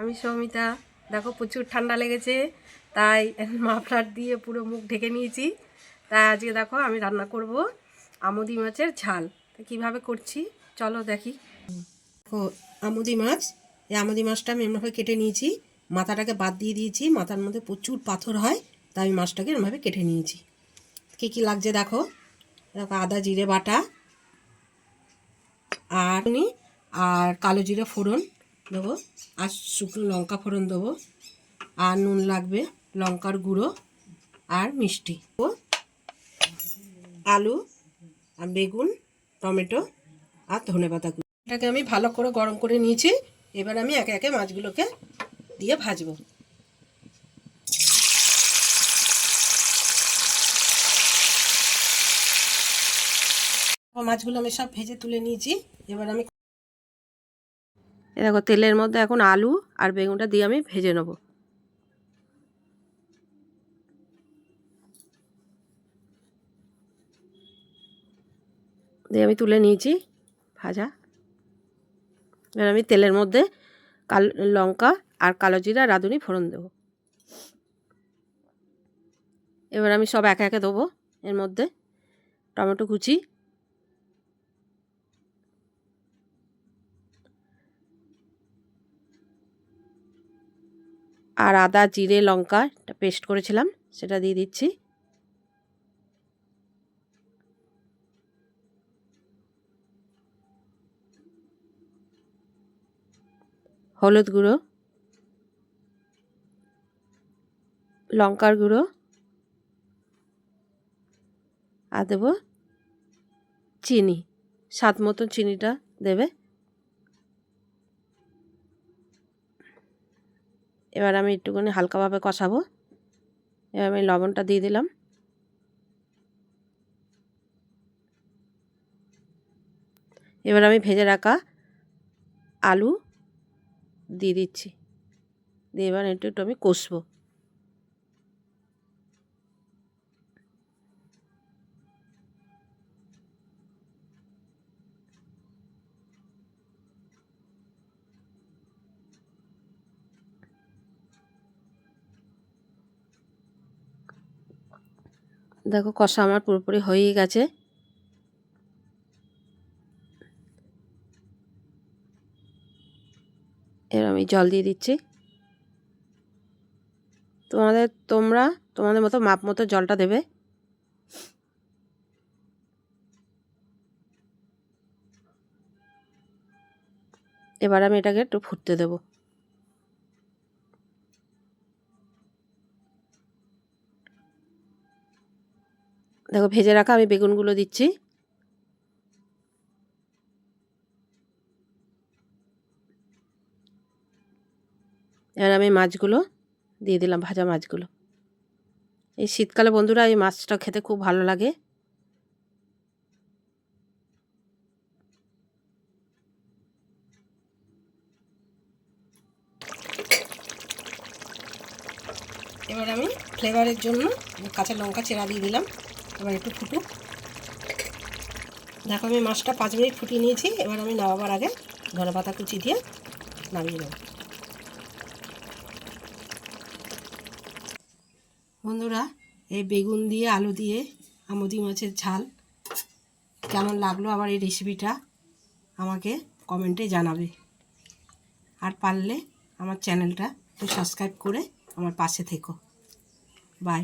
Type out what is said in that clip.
আমি সৌমিতা। দেখো প্রচুর ঠান্ডা লেগেছে, তাই মাফলার দিয়ে পুরো মুখ ঢেকে নিয়েছি। তাই আজকে দেখো আমি রান্না করব আমুদি মাছের ঝাল। কিভাবে করছি চলো দেখি। দেখো আমুদি মাছ, এই আমুদি মাছটা আমি এমনভাবে কেটে নিয়েছি, মাথাটাকে বাদ দিয়ে দিয়েছি। মাথার মধ্যে প্রচুর পাথর হয়, তাই আমি মাছটাকে এরমভাবে কেটে নিয়েছি। কী কী লাগছে দেখো। দেখো আদা জিরে বাটা আর কালো জিরে ফোড়ন দেবো, আর শুকনো লঙ্কা ফোড়ন দেবো, আর নুন লাগবে, লঙ্কার গুঁড়ো আর মিষ্টি, ও আলু আর বেগুন, টমেটো আর ধনেপাতা কুচি। এটাকে আমি ভালো করে গরম করে নিয়েছি। এবার আমি একে একে মাছগুলোকে দিয়ে ভাজবো। মাছগুলো আমি সব ভেজে তুলে নিয়েছি। এবার আমি দেখো তেলের মধ্যে এখন আলু আর বেগুনটা দিয়ে আমি ভেজে নেব। দিয়ে আমি তুলে নিয়েছি ভাজা। এবার আমি তেলের মধ্যে লঙ্কা আর কালো জিরা রাঁধুনি ফোড়ন দেবো। এবার আমি সব একে একে দেবো। এর মধ্যে টমেটো কুচি, আর আদা জিরে লঙ্কা পেস্ট করেছিলাম সেটা দিয়ে দিচ্ছি। হলুদ গুঁড়ো, লঙ্কার গুঁড়ো, আর দেবো চিনি, স্বাদ মতো চিনিটা দেবে। এবার আমি একটুখানি হালকাভাবে কষাবো। এবার আমি লবণটা দিয়ে দিলাম। এবার আমি ভেজে রাখা আলু দিয়ে দিচ্ছি, দিয়ে এবার একটু একটু আমি কষবো। দেখো কষা আমার পুরোপুরি হয়েই গেছে। এবার আমি জল দিয়ে দিচ্ছি। তোমাদের মতো মাপ মতো জলটা দেবে। এবার আমি এটাকে একটু ফুটতে দেব। দেখো ভেজে রাখা আমি বেগুনগুলো দিচ্ছি। এবার আমি মাছগুলো দিয়ে দিলাম, ভাজা মাছগুলো। এই শীতকালে বন্ধুরা এই মাছটা খেতে খুব ভালো লাগে। এবার আমি ফ্লেভারের জন্য কাঁচা লঙ্কা চেরা দিয়ে দিলাম। এবার একটু ফুটুক। দেখো আমি মাছটা 5 মিনিট ফুটিয়ে নিয়েছি। এবার আমি নামাবার আগে ধনেপাতা কুচি দিয়ে নামিয়ে দেব। বন্ধুরা এই বেগুন দিয়ে আলু দিয়ে আমুদি মাছের ঝাল কেমন লাগলো আবার এই রেসিপিটা আমাকে কমেন্টে জানাবে। আর পারলে আমার চ্যানেলটা একটু সাবস্ক্রাইব করে আমার পাশে থেকো। বাই।